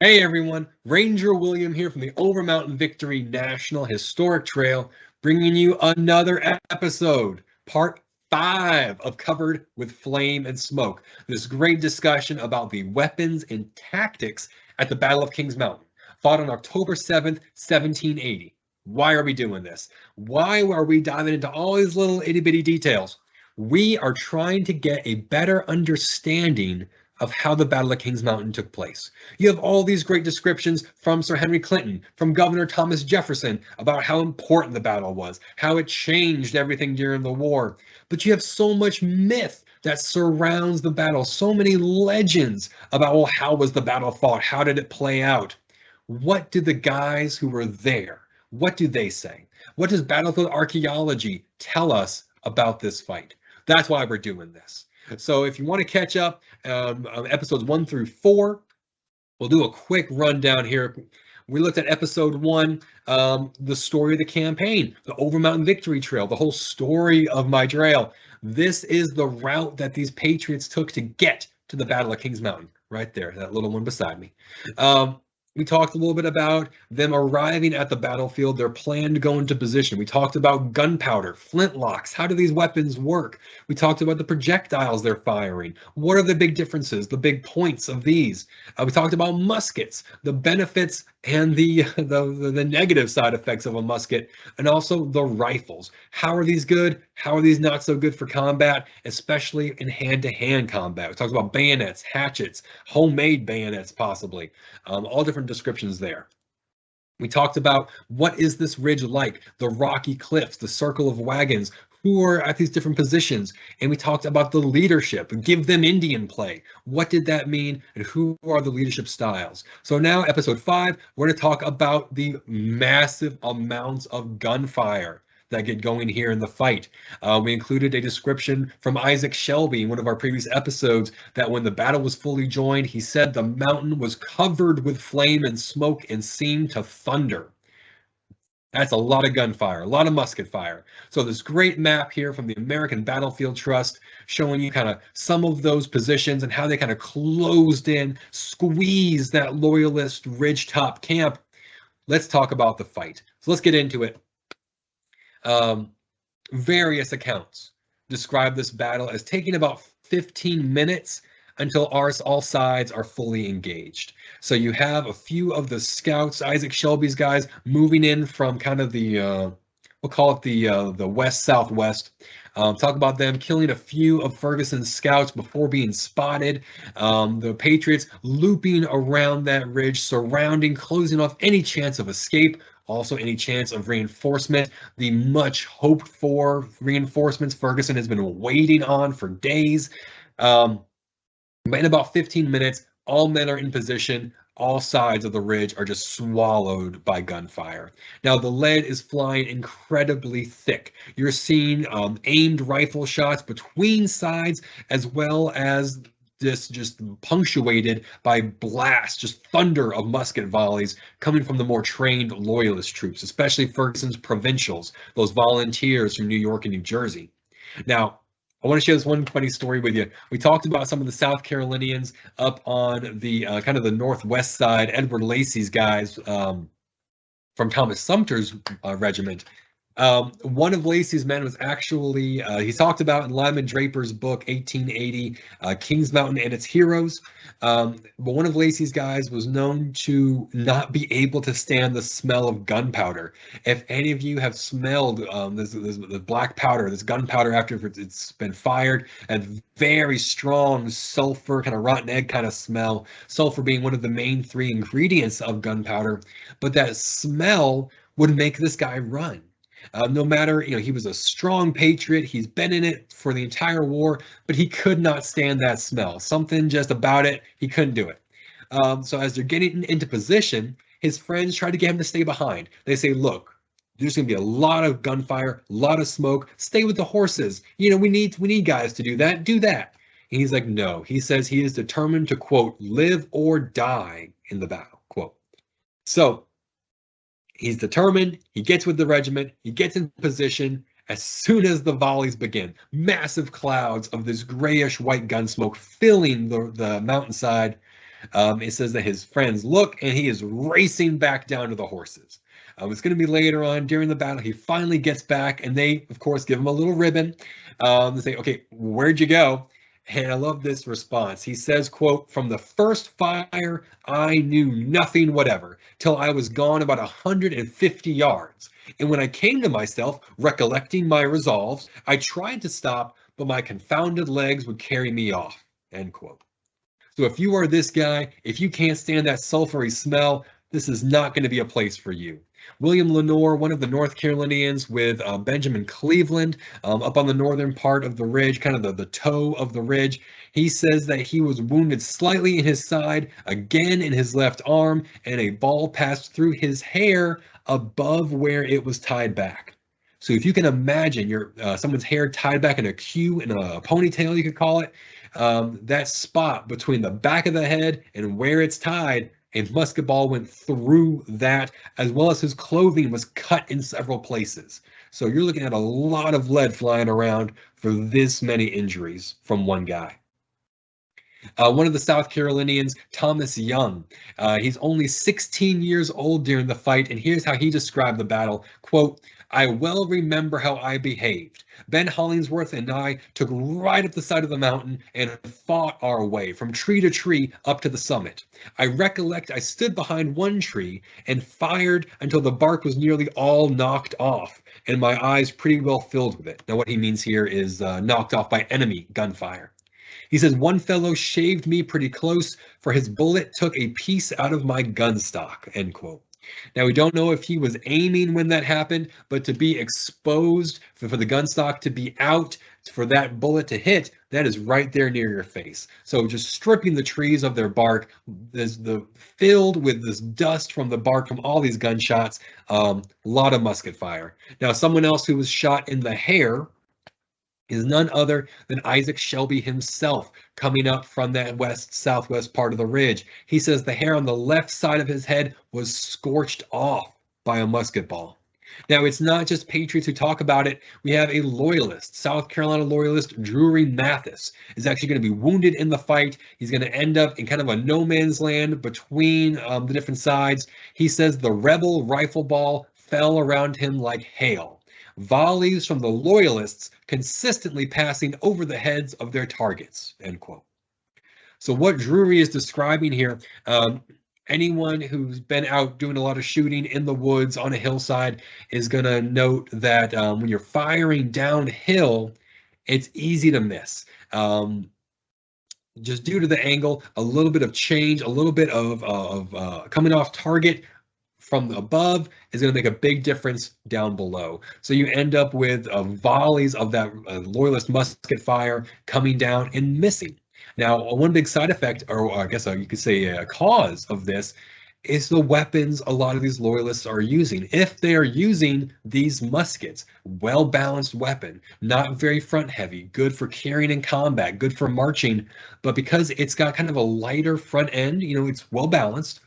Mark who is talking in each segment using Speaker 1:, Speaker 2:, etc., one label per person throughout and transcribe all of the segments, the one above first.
Speaker 1: Hey everyone, Ranger William here from the Overmountain Victory National Historic Trail, bringing you another episode, part 5 of Covered with Flame and Smoke. This great discussion about the weapons and tactics at the Battle of Kings Mountain, fought on October 7th, 1780. Why are we doing this? Why are we diving into all these little itty bitty details? We are trying to get a better understanding of how the Battle of Kings Mountain took place. You have all these great descriptions from Sir Henry Clinton, from Governor Thomas Jefferson, about how important the battle was, how it changed everything during the war. But you have so much myth that surrounds the battle, so many legends about, well, how was the battle fought? How did it play out? What did the guys who were there, what do they say? What does battlefield archaeology tell us about this fight? That's why we're doing this. So if you want to catch up on episodes 1 through 4, we'll do a quick rundown here. We looked at episode 1, the story of the campaign, the Overmountain Victory Trail, the whole story of my trail. This is the route that these patriots took to get to the Battle of Kings Mountain. Right there, that little one beside me. We talked a little bit about them arriving at the battlefield, their plan to go into position. We talked about gunpowder, flintlocks. How do these weapons work? We talked about the projectiles they're firing. What are the big differences, the big points of these? We talked about muskets, the benefits and the negative side effects of a musket, and also the rifles. How are these good? How are these not so good for combat, especially in hand-to-hand combat? We talked about bayonets, hatchets, homemade bayonets possibly, all different descriptions there. We talked about what is this ridge like, the rocky cliffs, the circle of wagons, who are at these different positions, and we talked about the leadership, give them Indian play. What did that mean, and who are the leadership styles? So now, episode 5, we're going to talk about the massive amounts of gunfire that get going here in the fight. We included a description from Isaac Shelby in one of our previous episodes that when the battle was fully joined, he said the mountain was covered with flame and smoke and seemed to thunder. That's a lot of gunfire, a lot of musket fire. So this great map here from the American Battlefield Trust showing you kind of some of those positions and how they kind of closed in, squeezed that loyalist ridgetop camp. Let's talk about the fight. So let's get into it. Various accounts describe this battle as taking about 15 minutes until all sides are fully engaged. So you have a few of the scouts, Isaac Shelby's guys, moving in from kind of the, we'll call it the west-southwest. Talk about them killing a few of Ferguson's scouts before being spotted. The Patriots looping around that ridge, surrounding, closing off any chance of escape. Also, any chance of reinforcement. The much hoped for reinforcements Ferguson has been waiting on for days. But in about 15 minutes, all men are in position. All sides of the ridge are just swallowed by gunfire. Now, the lead is flying incredibly thick. You're seeing aimed rifle shots between sides, as well as this just punctuated by blasts, just thunder of musket volleys coming from the more trained loyalist troops, especially Ferguson's provincials, those volunteers from New York and New Jersey. Now, I want to share this one funny story with you. We talked about some of the South Carolinians up on the kind of the northwest side, Edward Lacey's guys from Thomas Sumter's regiment. One of Lacey's men was actually, he talked about in Lyman Draper's book, 1880, Kings Mountain and its Heroes. But one of Lacey's guys was known to not be able to stand the smell of gunpowder. If any of you have smelled this black powder, this gunpowder after it's been fired, and very strong sulfur, kind of rotten egg kind of smell, sulfur being one of the main 3 ingredients of gunpowder, but that smell would make this guy run. No matter, he was a strong patriot. He's been in it for the entire war, but he could not stand that smell. Something just about it, he couldn't do it. So as they're getting into position, his friends try to get him to stay behind. They say, look, there's going to be a lot of gunfire, a lot of smoke. Stay with the horses. We need guys to do that. Do that. And he's like, no. He says he is determined to, quote, live or die in the battle, quote. So he's determined, he gets with the regiment, he gets in position. As soon as the volleys begin, massive clouds of this grayish white gun smoke filling the mountainside. It says that his friends look and he is racing back down to the horses. It's going to be later on during the battle. He finally gets back, and they, of course, give him a little ribbon. They say, "Okay, where'd you go?" And I love this response. He says, quote, "From the first fire, I knew nothing whatever, till I was gone about 150 yards. And when I came to myself, recollecting my resolves, I tried to stop, but my confounded legs would carry me off." End quote. So if you are this guy, if you can't stand that sulfury smell, this is not going to be a place for you. William Lenore, one of the North Carolinians with Benjamin Cleveland, up on the northern part of the ridge, kind of the toe of the ridge, he says that he was wounded slightly in his side, again in his left arm, and a ball passed through his hair above where it was tied back. So if you can imagine your someone's hair tied back in a queue, in a ponytail, you could call it, that spot between the back of the head and where it's tied, a musket ball went through that, as well as his clothing was cut in several places. So you're looking at a lot of lead flying around for this many injuries from one guy. One of the South Carolinians, Thomas Young, he's only 16 years old during the fight, and here's how he described the battle. Quote, "I well remember how I behaved. Ben Hollingsworth and I took right up the side of the mountain and fought our way from tree to tree up to the summit. I recollect I stood behind one tree and fired until the bark was nearly all knocked off and my eyes pretty well filled with it." Now what he means here is knocked off by enemy gunfire. He says, "One fellow shaved me pretty close, for his bullet took a piece out of my gun stock," end quote. Now, we don't know if he was aiming when that happened, but to be exposed, for the gun stock to be out, for that bullet to hit, that is right there near your face. So just stripping the trees of their bark, filled with this dust from the bark from all these gunshots, a lot of musket fire. Now, someone else who was shot in the hair is none other than Isaac Shelby himself, coming up from that southwest part of the ridge. He says the hair on the left side of his head was scorched off by a musket ball. Now, it's not just patriots who talk about it. We have a loyalist, South Carolina loyalist, Drury Mathis, is actually going to be wounded in the fight. He's going to end up in kind of a no man's land between the different sides. He says the rebel rifle ball fell around him like hail. Volleys from the loyalists consistently passing over the heads of their targets, end quote. So what Drury is describing here, anyone who's been out doing a lot of shooting in the woods on a hillside is going to note that when you're firing downhill, it's easy to miss. Just due to the angle, a little bit of change, a little bit of coming off target from above is going to make a big difference down below. So you end up with volleys of that loyalist musket fire coming down and missing. Now, one big side effect, or I guess you could say a cause of this, is the weapons a lot of these loyalists are using. If they are using these muskets, well-balanced weapon, not very front heavy, good for carrying in combat, good for marching, but because it's got kind of a lighter front end, you know, it's well-balanced,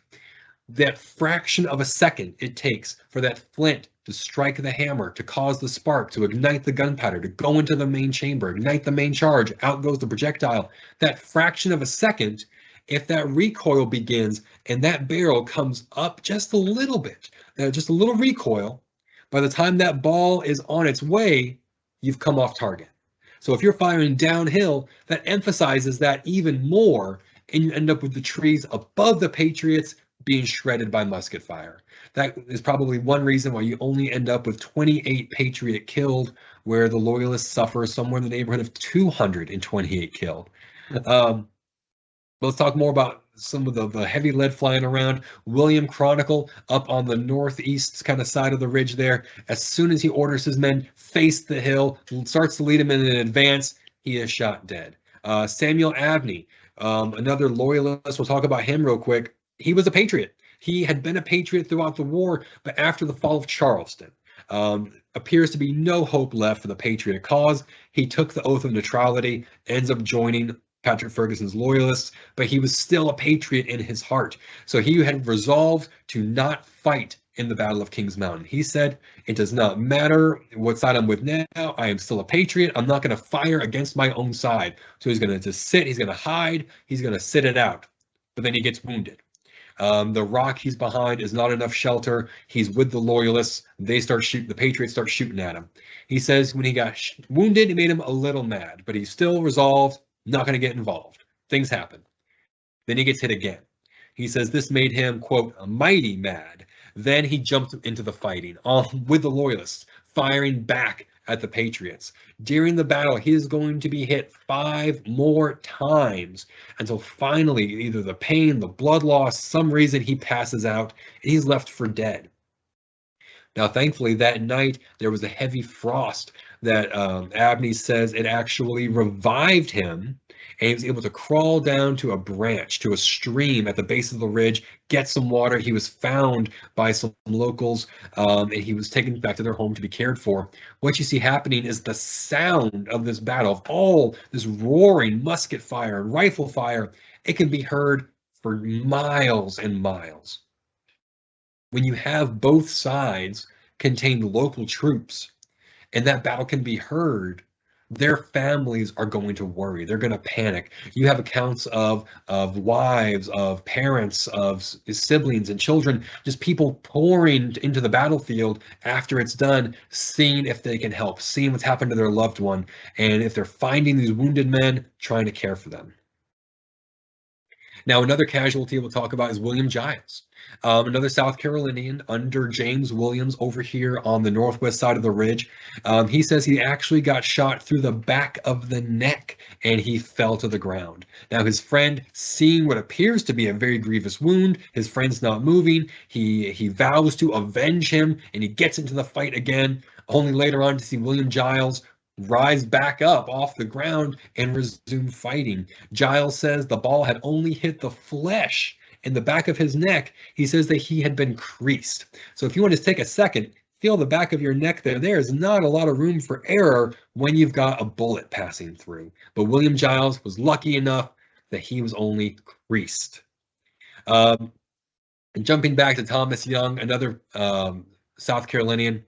Speaker 1: that fraction of a second it takes for that flint to strike the hammer, to cause the spark, to ignite the gunpowder, to go into the main chamber, ignite the main charge, out goes the projectile. That fraction of a second, if that recoil begins and that barrel comes up just a little bit, just a little recoil, by the time that ball is on its way, you've come off target. So if you're firing downhill, that emphasizes that even more, and you end up with the trees above the Patriots being shredded by musket fire. That is probably one reason why you only end up with 28 Patriot killed, where the Loyalists suffer somewhere in the neighborhood of 228 killed. Let's talk more about some of the heavy lead flying around. William Chronicle up on the northeast kind of side of the ridge there. As soon as he orders his men face the hill, starts to lead them in an advance, he is shot dead. Samuel Abney, another loyalist, we'll talk about him real quick. He was a patriot. He had been a patriot throughout the war, but after the fall of Charleston, appears to be no hope left for the patriot cause. He took the oath of neutrality, ends up joining Patrick Ferguson's loyalists, but he was still a patriot in his heart. So he had resolved to not fight in the Battle of Kings Mountain. He said, "It does not matter what side I'm with now. I am still a patriot. I'm not going to fire against my own side." So he's going to just sit. He's going to hide. He's going to sit it out. but then he gets wounded. The rock he's behind is not enough shelter. He's with the loyalists. They start shooting. The Patriots start shooting at him. He says when he got wounded, it made him a little mad, but he's still resolved, not going to get involved. Things happen. Then he gets hit again. He says this made him, quote, mighty mad. Then he jumped into the fighting with the loyalists, firing back at the Patriots. During the battle, he is going to be hit 5 more times until finally either the pain, the blood loss, some reason he passes out and he's left for dead. Now, thankfully, that night there was a heavy frost that Abney says it actually revived him, and he was able to crawl down to a branch, to a stream at the base of the ridge, get some water. He was found by some locals, and he was taken back to their home to be cared for. What you see happening is the sound of this battle, of all this roaring musket fire and rifle fire. It can be heard for miles and miles. When you have both sides contain local troops and that battle can be heard, their families are going to worry. They're going to panic. You have accounts of wives, of parents, of siblings and children, just people pouring into the battlefield after it's done, seeing if they can help, seeing what's happened to their loved one, and if they're finding these wounded men, trying to care for them. Now, another casualty we'll talk about is William Giles, another South Carolinian under James Williams over here on the northwest side of the ridge. He says he actually got shot through the back of the neck and he fell to the ground. Now, his friend, seeing what appears to be a very grievous wound, his friend's not moving, he vows to avenge him and he gets into the fight again, only later on to see William Giles rise back up off the ground and resume fighting. Giles says the ball had only hit the flesh in the back of his neck. He says that he had been creased. So if you want to take a second, feel the back of your neck there. There's not a lot of room for error when you've got a bullet passing through. But William Giles was lucky enough that he was only creased. And jumping back to Thomas Young, another South Carolinian,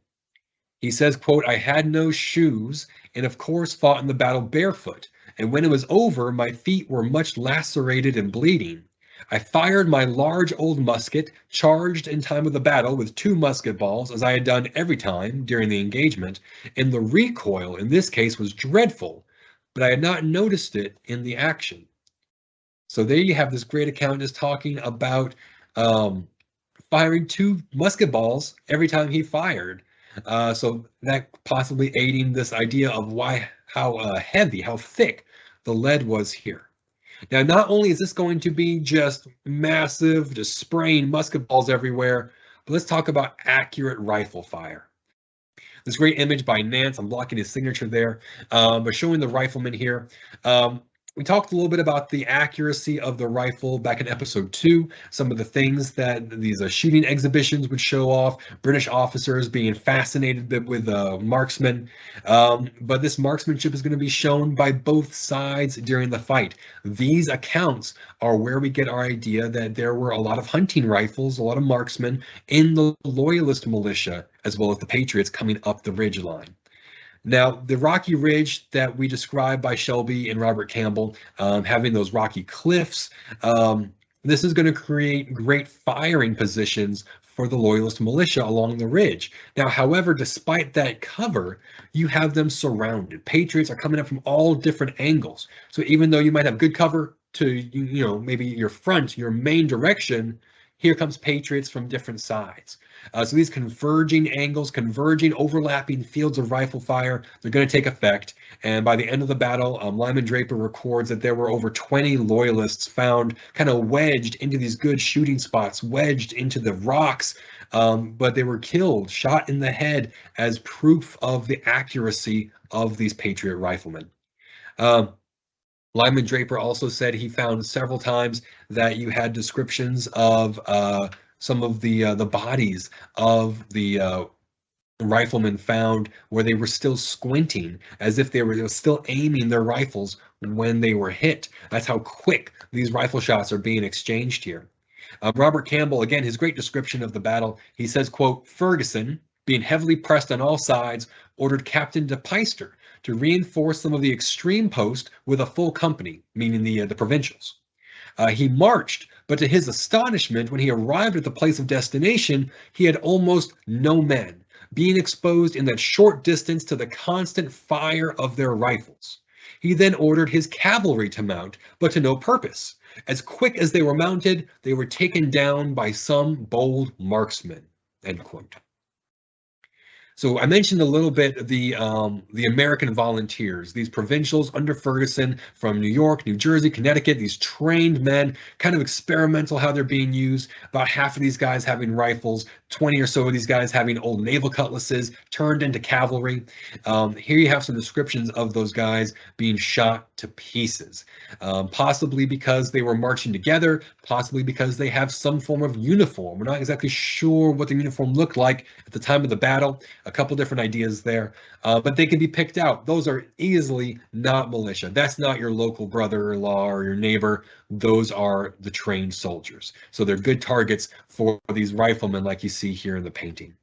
Speaker 1: he says, quote, I had no shoes and of course fought in the battle barefoot. And when it was over, my feet were much lacerated and bleeding. I fired my large old musket, charged in time of the battle with 2 musket balls, as I had done every time during the engagement. And the recoil in this case was dreadful, but I had not noticed it in the action. So there you have this great account just talking about firing 2 musket balls every time he fired. So that possibly aiding this idea of how heavy, how thick the lead was here. Now, not only is this going to be just massive, just spraying musket balls everywhere, but let's talk about accurate rifle fire. This great image by Nance, I'm blocking his signature there, but showing the rifleman here. We talked a little bit about the accuracy of the rifle back in episode 2, some of the things that these shooting exhibitions would show off, British officers being fascinated with marksmen, but this marksmanship is going to be shown by both sides during the fight. These accounts are where we get our idea that there were a lot of hunting rifles, a lot of marksmen in the Loyalist militia, as well as the Patriots coming up the ridge line. Now, the rocky ridge that we described by Shelby and Robert Campbell, having those rocky cliffs, this is going to create great firing positions for the Loyalist militia along the ridge. Now, however, despite that cover, you have them surrounded. Patriots are coming up from all different angles. So even though you might have good cover to, maybe your front, your main direction, here comes Patriots from different sides. So these converging angles, overlapping fields of rifle fire, they're going to take effect. And by the end of the battle, Lyman Draper records that there were over 20 Loyalists found kind of wedged into these good shooting spots, wedged into the rocks, but they were killed, shot in the head as proof of the accuracy of these Patriot riflemen. Lyman Draper also said he found several times that you had descriptions of some of the bodies of the riflemen found where they were still squinting as if they were still aiming their rifles when they were hit. That's how quick these rifle shots are being exchanged here. Robert Campbell, again, his great description of the battle, he says, quote, Ferguson, being heavily pressed on all sides, ordered Captain de Peyster to reinforce some of the extreme post with a full company, meaning the provincials. He marched, But to his astonishment, when he arrived at the place of destination, he had almost no men, being exposed in that short distance to the constant fire of their rifles. He then ordered his cavalry to mount, but to no purpose. As quick as they were mounted, they were taken down by some bold marksmen. End quote. So I mentioned a little bit the American volunteers, these provincials under Ferguson from New York, New Jersey, Connecticut, these trained men, kind of experimental how they're being used. About half of these guys having rifles, 20 or so of these guys having old naval cutlasses turned into cavalry. Here you have some descriptions of those guys being shot to pieces, possibly because they were marching together, possibly because they have some form of uniform. We're not exactly sure what the uniform looked like at the time of the battle. A couple different ideas there, but they can be picked out. Those are easily not militia. That's not your local brother-in-law or your neighbor. Those are the trained soldiers. So they're good targets for these riflemen like you see here in the painting.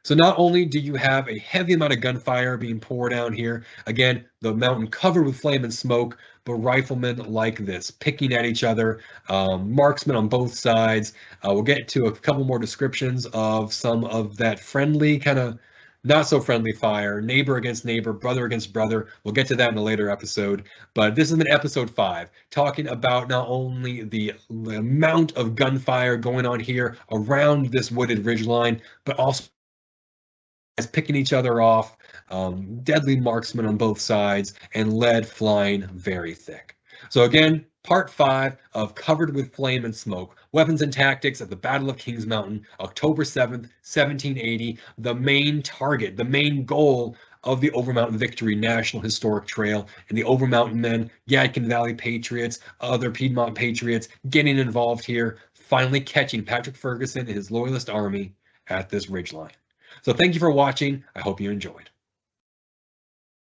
Speaker 1: So not only do you have a heavy amount of gunfire being poured down here, again, the mountain covered with flame and smoke, but riflemen like this, picking at each other, marksmen on both sides. We'll get to a couple more descriptions of some of that friendly, kind of not so friendly fire, neighbor against neighbor, brother against brother. We'll get to that in a later episode. But this is in episode 5, talking about not only the amount of gunfire going on here around this wooded ridgeline, but also as picking each other off, deadly marksmen on both sides, and lead flying very thick. So again, part 5 of Covered with Flame and Smoke, Weapons and Tactics at the Battle of Kings Mountain, October 7th, 1780, the main target, the main goal of the Overmountain Victory National Historic Trail, and the Overmountain men, Yadkin Valley Patriots, other Piedmont Patriots, getting involved here, finally catching Patrick Ferguson and his Loyalist army at this ridgeline. So thank you for watching. I hope you enjoyed.